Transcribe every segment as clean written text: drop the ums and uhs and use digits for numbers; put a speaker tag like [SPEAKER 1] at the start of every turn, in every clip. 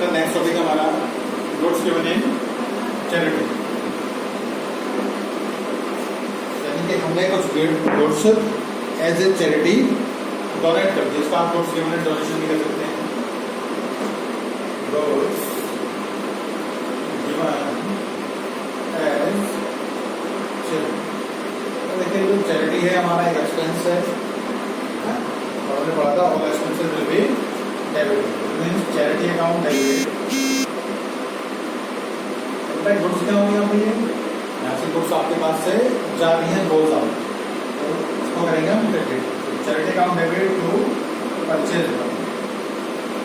[SPEAKER 1] बेटा next topic हमारा goods given in charity, यानी कि हमने कुछ goods as a charity donate कर दिया, इसका आप गुड्स गिवन इन डोनेशन भी कर सकते हैं। गुड्स गिवन एज चैरिटी, तो देखिए जो चैरिटी है हमारा एक एक्सपेंस है, और हमने पढ़ा था all expenses will be debited, means charity account debited. Goods क्या होंगे यहाँ पे, यहाँ से गुड्स आपके पास से जा रही है गोज आउट, तो इसको करेंगे हम debit, charity account debit to purchase account.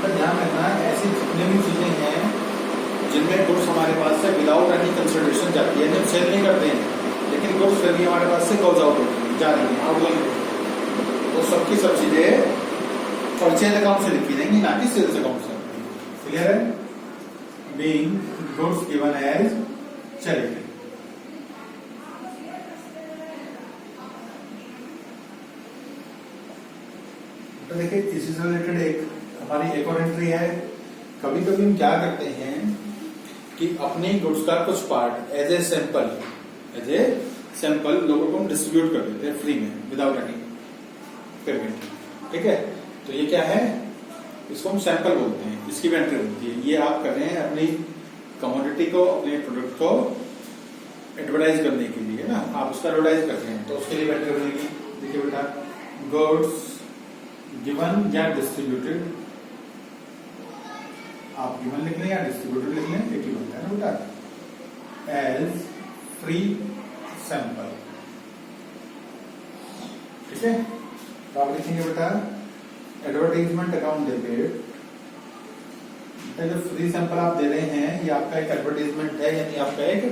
[SPEAKER 1] तो ध्यान रखना ऐसी जितनी भी चीजें हैं जिनमें गुड्स हमारे पास से विदाउट एनी कंसिडरेशन जाती है, जब सेल नहीं करते हैं लेकिन गुड्स फिर भी हमारे पास से गोज आउट होती है, जा रही है आउटगोइंग, तो सबकी सब चीजें परचेज अकाउंट से लिखी जाएंगी, ना कि सेल्स अकाउंट से। क्लियर है? Being goods given as charity. तो देखिए इसी से रिलेटेड एक हमारी एक और एंट्री है। कभी कभी हम क्या करते हैं कि अपने गुड्स का कुछ पार्ट एज ए सैंपल लोगों को हम डिस्ट्रीब्यूट कर देते हैं फ्री में विदाउट एनी पेमेंट। ठीक है, तो ये क्या है, इसको हम सैंपल बोलते हैं, इसकी भी एंट्री होती है। ये आप कर रहे हैं अपनी कमोडिटी को, अपने प्रोडक्ट को एडवर्टाइज करने के लिए ना, आप उसका एडवर्टाइज करते हैं, तो उसके लिए एंट्री बनेगी। देखिए बेटा गुड्स गिवन या डिस्ट्रीब्यूटेड, आप गिवन लिख लें या डिस्ट्रीब्यूटेड लिख लें, एक ही बनता है ना बेटा, एज फ्री सैंपल। ठीक है, तो आप लिखेंगे बेटा एडवर्टाइजमेंट अकाउंट डेबिट, जो फ्री सैंपल आप दे रहे हैं ये आपका एक एडवर्टाइजमेंट है, यानी आपका एक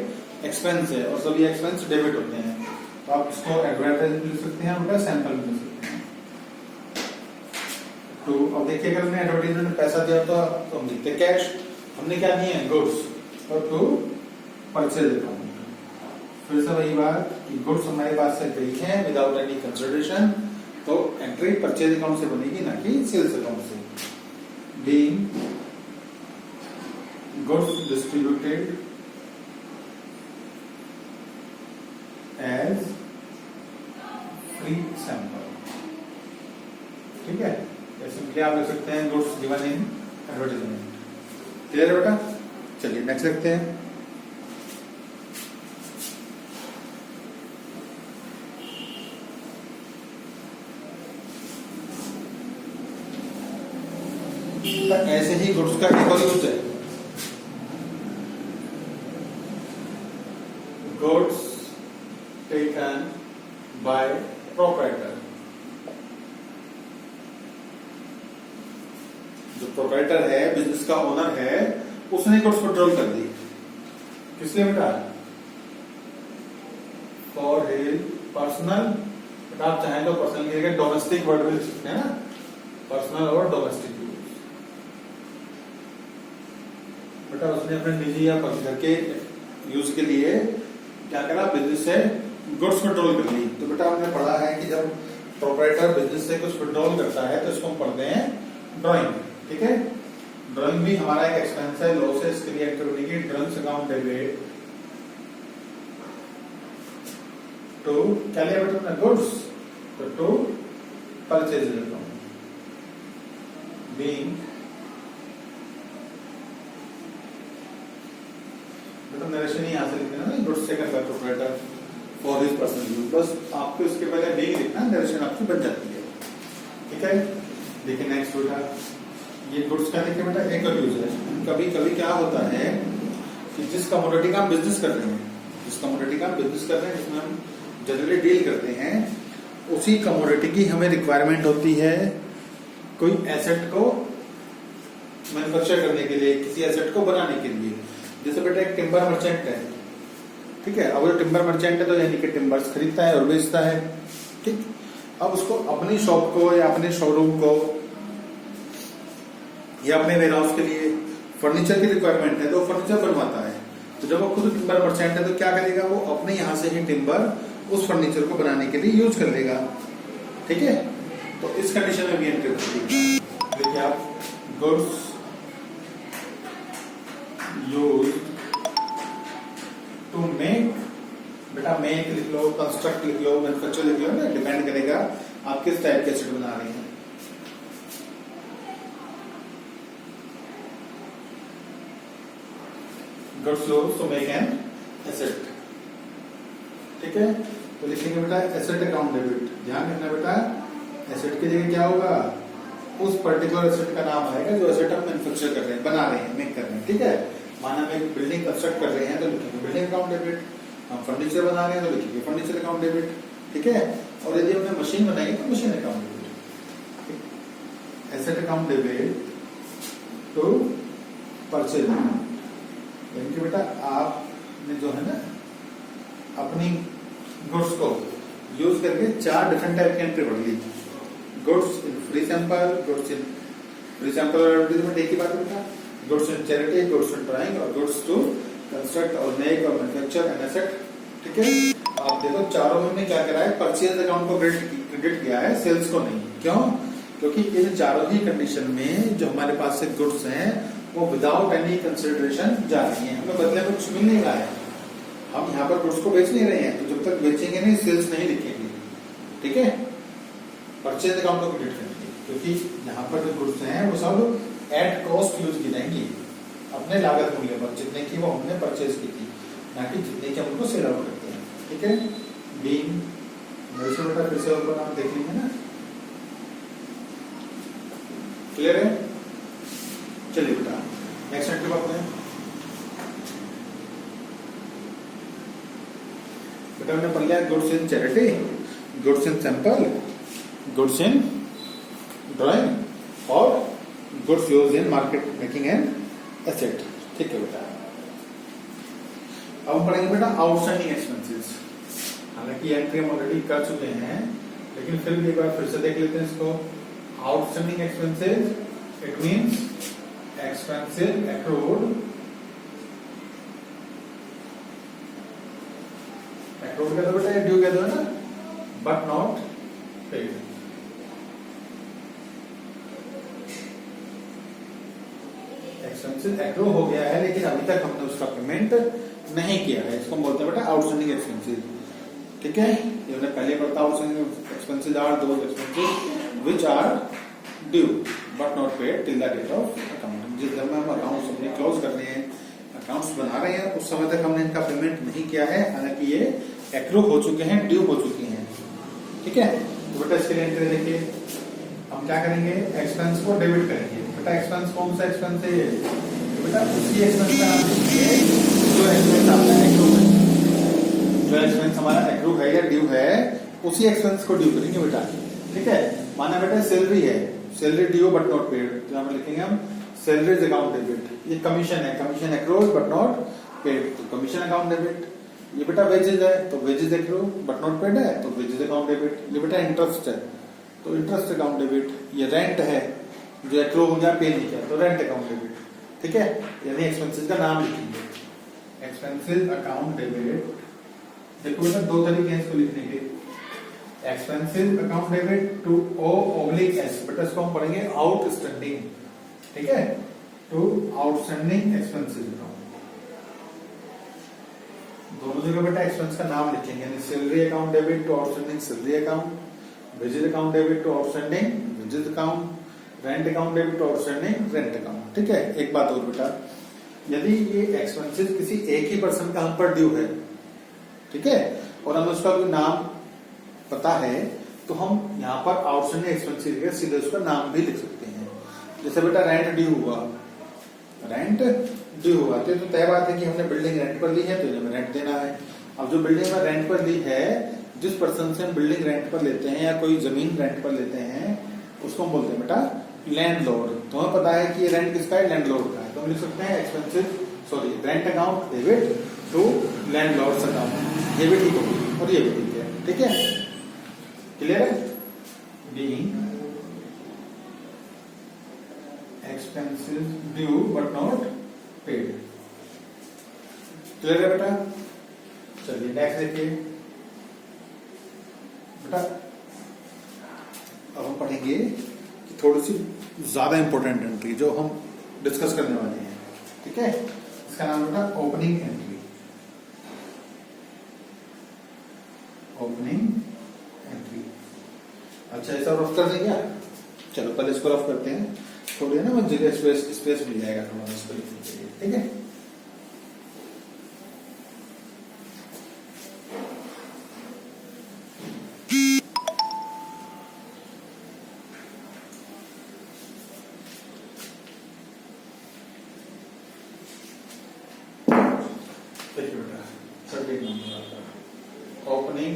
[SPEAKER 1] एक्सपेंस है, और सभी एक्सपेंस डेबिट होते हैं, तो आप इसको एडवर्टाइजमेंट लिख सकते हैं, बेटा सैंपल भी लिख सकते हैं। तो अब देखिए अगर हमने एडवर्टाइजमेंट में पैसा दिया तो हम लिखते कैश, हमने क्या दिए हैं गुड्स, और टू परचेज अकाउंट। फिर से वही बात कि गुड्स हमारे पास से गई है विदाउट एनी कंसिडरेशन, तो एंट्री परचेज अकाउंट से बनेगी, ना कि सेल्स अकाउंट से। Being goods distributed as free sample. ठीक है, सिंपली आप लिख सकते हैं goods given in advertisement. Clear है बेटा? चलिए नेक्स्ट लिखते हैं। तो ऐसे ही गुड्स का एक और यूज है, गुड्स टेकन बाय प्रोप्राइटर। जो प्रोप्राइटर है, बिजनेस का ओनर है, उसने गुड्स कंट्रोल कर दी, किस लिए बेटा? फॉर हिज पर्सनल, आप चाहें तो पर्सनल की जगह डोमेस्टिक वर्ड में लिख सकते हैं ना, पर्सनल और डोमेस्टिक यूज। बेटा उसने अपने निजी या घर के यूज के लिए क्या करा, बिजनेस से गुड्स कंट्रोल कर ली। तो बेटा हमने पढ़ा है कि जब प्रोप्राइटर बिजनेस से कुछ कंट्रोल करता है तो इसको हम पढ़ते हैं ड्राइंग। ठीक है, ड्राइंग भी हमारा एक एक्सपेंस है, लॉसेस के लिए एंट्री बनेगी ड्राइंग्स अकाउंट डेबिट टू क्या लिया बेटा अपना गुड्स, तो टू परचेज अकाउंट। बीइंग बेटा नरेशन यहां से लिखना है, goods taken by proprietor for his personal use, बस आपको इसके पहले बीइंग लिखना, नरेशन आपकी बन जाती है। ठीक है, देखिए नेक्स्ट बेटा ये गुड्स का देखिए बेटा एक और यूज है। कभी कभी क्या होता है कि जिस कमोडिटी का हम बिजनेस कर रहे हैं, जिसमें हम जनरली डील करते हैं, उसी कमोडिटी की हमें रिक्वायरमेंट होती है कोई एसेट को मैन्युफैक्चर करने के लिए, किसी एसेट को बनाने के लिए। जैसे बेटा एक टिम्बर मर्चेंट है, ठीक है, अब वो टिम्बर मर्चेंट है तो यानी कि टिम्बर्स खरीदता है और बेचता है। ठीक, अब उसको अपनी शॉप को या अपने शोरूम को या अपने वेयरहाउस के लिए फर्नीचर की रिक्वायरमेंट है तो फर्नीचर बनवाता है। तो जब वो खुद टिम्बर मर्चेंट है तो क्या करेगा, वो अपने यहां से ही टिम्बर उस फर्नीचर को बनाने के लिए यूज कर लेगा। ठीक है, तो इस कंडीशन में भी एंट्री होती है। देखिए आप गुड्स यूज टू मेक, बेटा मेक लिख लो, कंस्ट्रक्ट लिख लो, मैन्युफैक्चर लिख लो ना, डिपेंड करेगा आप किस टाइप के एसेट बना रहे हैं। Goods used to make an asset, ठीक है। तो लिखेंगे बेटा एसेट अकाउंट डेबिट, ध्यान रखना बेटा एसेट की जगह क्या होगा, उस पर्टिकुलर एसेट का नाम आएगा जो एसेट हम मैन्युफैक्चर कर रहे हैं, बना रहे हैं, मेक कर रहे हैं, ठीक है। माना हम एक बिल्डिंग कंस्ट्रक्ट कर रहे हैं तो लिखेंगे बिल्डिंग अकाउंट डेबिट, हम फर्नीचर बना रहे हैं तो लिखेंगे फर्नीचर अकाउंट डेबिट, ठीक है। और यदि हमने मशीन बनाई है तो machine account debit, asset account debit to purchase, यानी कि बेटा आपने जो है ना अपनी गुड्स को यूज करके 4 डिफरेंट टाइप की एंट्री बढ़ ली, goods in free sample, goods in free sample और एडवर्टाइजमेंट एक ही बात बेटा, goods in charity, goods in drawing और गुड्स टू कंस्ट्रक्ट और मेक और मैन्युफैक्चर एन एसेट, ठीक है। आप देखो चारों में क्या करा है, परचेज अकाउंट को क्रेडिट किया है, सेल्स को नहीं। क्यों? क्योंकि इन चारों ही कंडीशन में जो हमारे पास से गुड्स हैं वो विदाउट एनी कंसिडरेशन जा रही है, हमें बदले में कुछ मिल नहीं रहा है, हम यहाँ पर गुड्स को बेच नहीं रहे हैं, तो जब तक बेचेंगे नहीं सेल्स नहीं लिखेंगे, ठीक है। परचेज अकाउंट को क्रेडिट करेंगे क्योंकि यहाँ पर जो गुड्स हैं वो सब एट कॉस्ट यूज की जाएंगी, अपने लागत मूल्य पर, जितने की वो हमने परचेज की थी, ना कि जितने की हम उनको सेल आउट करते हैं, ठीक है। बीइंग बेटा फिर से ऊपर आप देख लेंगे ना, क्लियर है। चलिए बेटा नेक्स्ट एंट्री बात करें। बेटा हमने पढ़ लिया goods in charity, goods in sample, goods in drawing और goods used in market making and asset, ठीक है बेटा। अब हम पढ़ेंगे बेटा आउटस्टैंडिंग एक्सपेंसेस, हालांकि एंट्री हम ऑलरेडी कर चुके हैं लेकिन फिर भी एक बार फिर से देख लेते हैं इसको। Outstanding expenses it means expenses accrued कहते हो बेटा, ड्यू कहते हो ना, but not paid. Expenses accrue हो गया है लेकिन अभी तक हमने उसका पेमेंट नहीं किया है, इसको बोलते हैं बेटा आउटस्टैंडिंग एक्सपेंसेस, ठीक है। ये हमने पहले पढ़ा, outstanding expenses are those expenses which are due but not paid till the date of account. जिस समय हम अकाउंट्स अपने क्लोज कर रहे हैं, अकाउंट्स बना रहे हैं, उस समय तक हमने इनका पेमेंट नहीं किया है, हालांकि ये एक्रू हो चुके हैं, ड्यू हो चुके हैं, ठीक है। तो बेटा इसके लिए एंट्री देखिए, हम क्या करेंगे, एक्सपेंस को डेबिट करेंगे। बेटा एक्सपेंस कौन सा एक्सपेंस है ये, तो बेटा उसी एक्सपेंस का नाम लिखेंगे जो एक्सपेंस आपका एक्रू है, जो एक्सपेंस हमारा एक्रू है या ड्यू है उसी एक्सपेंस को ड्यू करेंगे बेटा, ठीक है। माना बेटा सैलरी है, salary due but not paid, तो हम लिखेंगे हम सैलरीज अकाउंट डेबिट। ये कमीशन है, commission accrued but not paid, तो कमीशन अकाउंट डेबिट। ये बेटा वेजेज है तो wages accrue but not paid है तो वेजेज अकाउंट डेबिट। ये बेटा इंटरेस्ट है तो इंटरेस्ट अकाउंट डेबिट। ये रेंट है जो एक्रू हो गया, पे नहीं किया, तो रेंट अकाउंट डेबिट, ठीक है। यानी एक्सपेंसेस का नाम लिखेंगे, एक्सपेंसेस अकाउंट डेबिट। देखो बेटा दो तरीके हैं इसको लिखने के, expenses account debit to O/S, बेटा इसको हम पढ़ेंगे आउटस्टैंडिंग, ठीक है, टू आउटस्टैंडिंग एक्सपेंसेस अकाउंट। दोनों जगह बेटा एक्सपेंस का नाम लिखेंगे, यानी salary account debit to outstanding salary account, wages account debit to outstanding wages account, rent account debit to outstanding rent account, ठीक है। एक बात और बेटा, यदि ये एक्सपेंसेस किसी एक ही पर्सन का हम पर ड्यू है, ठीक है, और हमें उसका कोई नाम पता है, तो हम यहाँ पर आउटस्टैंडिंग एक्सपेंसेस सीधे उसका नाम भी लिख सकते हैं। जैसे बेटा रेंट ड्यू हुआ, रेंट ड्यू हुआ तो तय बात है कि हमने बिल्डिंग रेंट पर ली है तो हमें रेंट देना है। अब जो बिल्डिंग में रेंट पर ली है, जिस पर्सन से हम बिल्डिंग रेंट पर लेते हैं या कोई जमीन रेंट पर लेते हैं, उसको हम बोलते हैं बेटा लैंडलॉर्ड। तो हमें पता है कि ये रेंट किसका है, लैंडलॉर्ड का है, तो हम लिख सकते हैं expensive rent account debit to landlord's account. ये भी ठीक होगी और ये भी ठीक है, ठीक है, क्लियर है। Being expenses due but not paid, clear है बेटा। चलिए नेक्स्ट देखिए बेटा, अब हम पढ़ेंगे कि थोड़ी सी ज्यादा इंपॉर्टेंट एंट्री जो हम डिस्कस करने वाले हैं, ठीक है, इसका नाम बेटा ओपनिंग एंट्री। Opening entry. अच्छा ऐसा रफ कर देंगे क्या? चलो पहले इसको रफ करते हैं, थोड़ी ना मुझे जगह स्पेस मिल जाएगा थोड़ा इसको लिखने के लिए, ठीक है। देखिए बेटा सर्किट नंबर ओपनिंग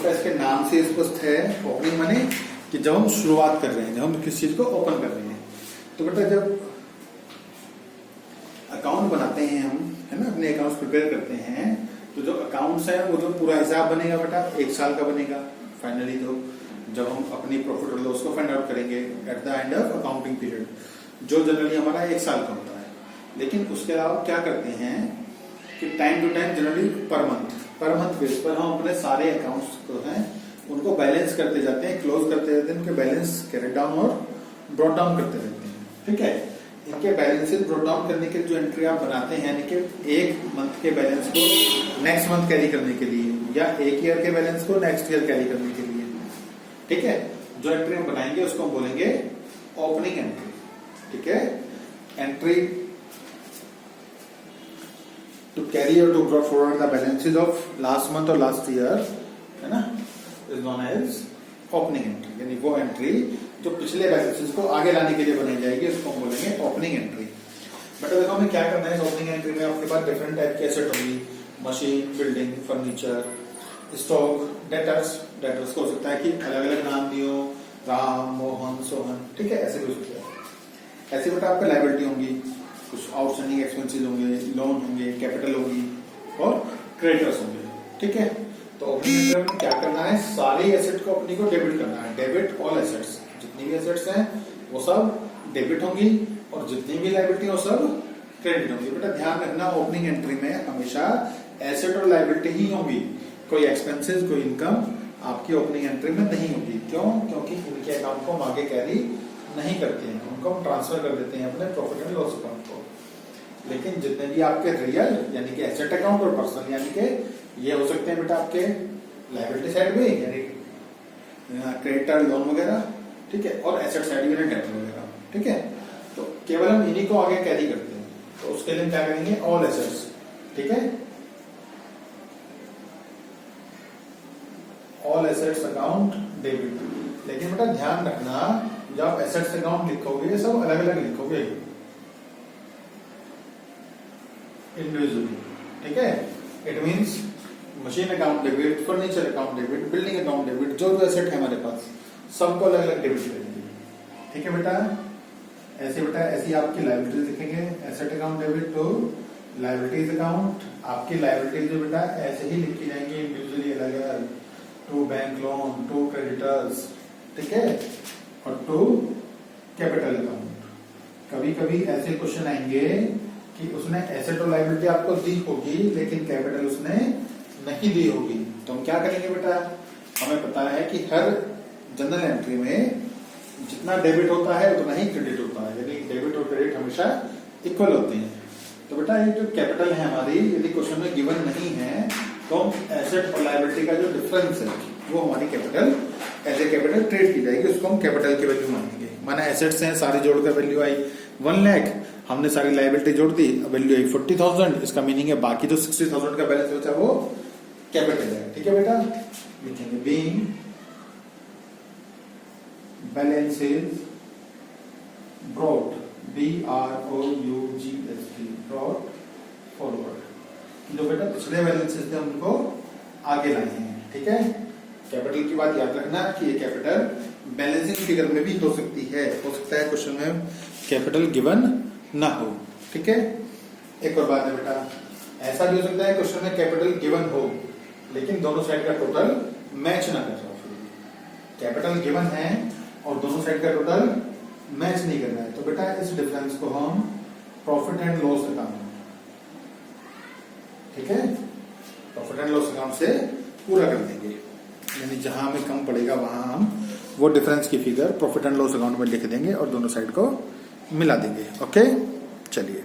[SPEAKER 1] इसके नाम से स्पष्ट है। ओपनिंग माने कि जब हम शुरुआत कर रहे हैं, जब हम किसी चीज को ओपन कर रहे हैं। तो बेटा जब अकाउंट बनाते हैं हम, है ना, अपने अकाउंट्स प्रिपेयर करते हैं, तो जो अकाउंट्स है वो जो पूरा हिसाब बनेगा बेटा 1 साल का बनेगा फाइनली। तो जब हम अपनी प्रॉफिट और लॉस को फाइंड आउट करेंगे at the end of accounting period, जो जनरली हमारा 1 साल का होता है। लेकिन उसके अलावा क्या करते हैं कि time to time generally per month base पर हम अपने सारे अकाउंट्स को हैं उनको बैलेंस करते जाते हैं, क्लोज करते जाते हैं, उनके बैलेंस कैरी डाउन और ब्रॉट डाउन करते रहते हैं, ठीक है। इनके बैलेंसेस ब्रॉट डाउन करने के जो एंट्री आप बनाते हैं, यानी कि 1 मंथ के बैलेंस को नेक्स्ट मंथ कैरी करने के लिए या 1 ईयर के बैलेंस को नेक्स्ट ईयर कैरी करने के लिए, ठीक है, जो एंट्री हम बनाएंगे उसको हम बोलेंगे ओपनिंग एंट्री, ठीक है। एंट्री टू कैरी और to brought forward the balances of last month और लास्ट ईयर, है ना, is known as opening entry. यानी वो एंट्री जो पिछले बैलेंसेस को आगे लाने के लिए बनाई जाएगी उसको हम बोलेंगे ओपनिंग एंट्री। बेटा देखो हमें क्या करना है इस ओपनिंग एंट्री में। आपके पास डिफरेंट टाइप की एसेट होंगी, machine, building, furniture, stock, debtors को हो सकता है कि अलग अलग नाम भी हो, राम, मोहन, सोहन, ठीक है, ऐसे भी हो सकता है। ऐसे बेटा आपका लायबिलिटी होंगी, कुछ आउटस्टैंडिंग एक्सपेंसेस होंगे, लोन होंगे, कैपिटल होगी और क्रेडिटर्स होंगे, ठीक है। तो ओपनिंग एंट्री में क्या करना है, सारी एसेट को अपनी को डेबिट करना है। डेबिट ऑल एसेट्स, जितनी भी एसेट्स हैं वो सब डेबिट होंगी और जितनी भी लायबिलिटी वो सब क्रेडिट होंगी। बेटा ध्यान रखना ओपनिंग एंट्री में हमेशा एसेट और लायबिलिटी ही होंगी, कोई एक्सपेंसेस कोई इनकम आपकी ओपनिंग एंट्री में नहीं होगी। क्यों? क्योंकि उनके अकाउंट को हम आगे कैरी नहीं करते हैं, उनको हम ट्रांसफर कर देते हैं अपने प्रॉफिट एंड लॉस अकाउंट को। लेकिन जितने भी आपके रियल यानी कि एसेट अकाउंट और पर्सनल यानी कि ये हो सकते हैं बेटा आपके लायबिलिटी साइड में यानी क्रेडिटर, लोन वगैरह, ठीक है, और एसेट साइड में डेट वगैरह, ठीक है। तो केवल हम इन्हीं को आगे कैरी करते हैं, तो उसके लिए क्या करेंगे, ऑल एसेट्स, ठीक है, ऑल एसेट्स अकाउंट डेबिट। लेकिन बेटा ध्यान रखना जब आप एसेट्स अकाउंट लिखोगे सब अलग अलग लिखोगे इंडिविजुअली, ठीक है। It means machine account debit, furniture account debit, building account debit, जो जो एसेट है हमारे पास सबको अलग अलग डेबिट करेंगे, ठीक है बेटा। ऐसे बेटा ऐसी आपकी लायबिलिटीज लिखेंगे, asset account debit to liabilities account. आपकी लायबिलिटीज जो बेटा ऐसे ही लिखी जाएंगी इंडिविजुअली अलग अलग, to bank loan, to creditors, ठीक है, और टू कैपिटल अकाउंट। कभी कभी ऐसे क्वेश्चन आएंगे कि उसने एसेट और लायबिलिटी आपको दी होगी लेकिन कैपिटल उसने नहीं दी होगी, तो हम क्या करेंगे बेटा, हमें पता है कि हर जनरल एंट्री में जितना डेबिट होता है उतना ही क्रेडिट होता है, यानी डेबिट और क्रेडिट हमेशा इक्वल होते हैं। तो बेटा ये जो कैपिटल है हमारी, यदि क्वेश्चन में गिवन नहीं है तो एसेट और लायबिलिटी का जो डिफरेंस है वो हमारी capital as a capital treat की जाएगी, उसको हम कैपिटल की वैल्यू मानेंगे। माना एसेट्स हैं सारे जोड़कर वैल्यू आई 1 लाख, हमने सारी लायबिलिटी जोड़ दी, वैल्यू आई 40,000, इसका मीनिंग है बाकी जो 60,000 का बैलेंस बचा वो कैपिटल है, ठीक है बेटा। लिखेंगे being balances brought, BROUGHT, brought forward, जो बेटा पिछले बैलेंसेस थे उनको आगे लाए हैं, ठीक है। कैपिटल की बात याद रखना कि ये कैपिटल बैलेंसिंग फिगर में भी हो सकती है, हो सकता है क्वेश्चन में कैपिटल गिवन ना हो, ठीक है। एक और बात है बेटा, ऐसा भी हो सकता है क्वेश्चन में कैपिटल गिवन हो लेकिन दोनों साइड का टोटल मैच ना कर रहा हो। कैपिटल गिवन है और दोनों साइड का टोटल मैच नहीं करना है, तो बेटा इस डिफरेंस को हम प्रॉफिट एंड लॉस अकाउंट, ठीक है, प्रॉफिट एंड लॉस अकाउंट से पूरा कर देंगे। यानी जहां हमें कम पड़ेगा वहां हम वो डिफरेंस की figure profit and loss account में लिख देंगे और दोनों साइड को मिला देंगे। ओके, चलिए।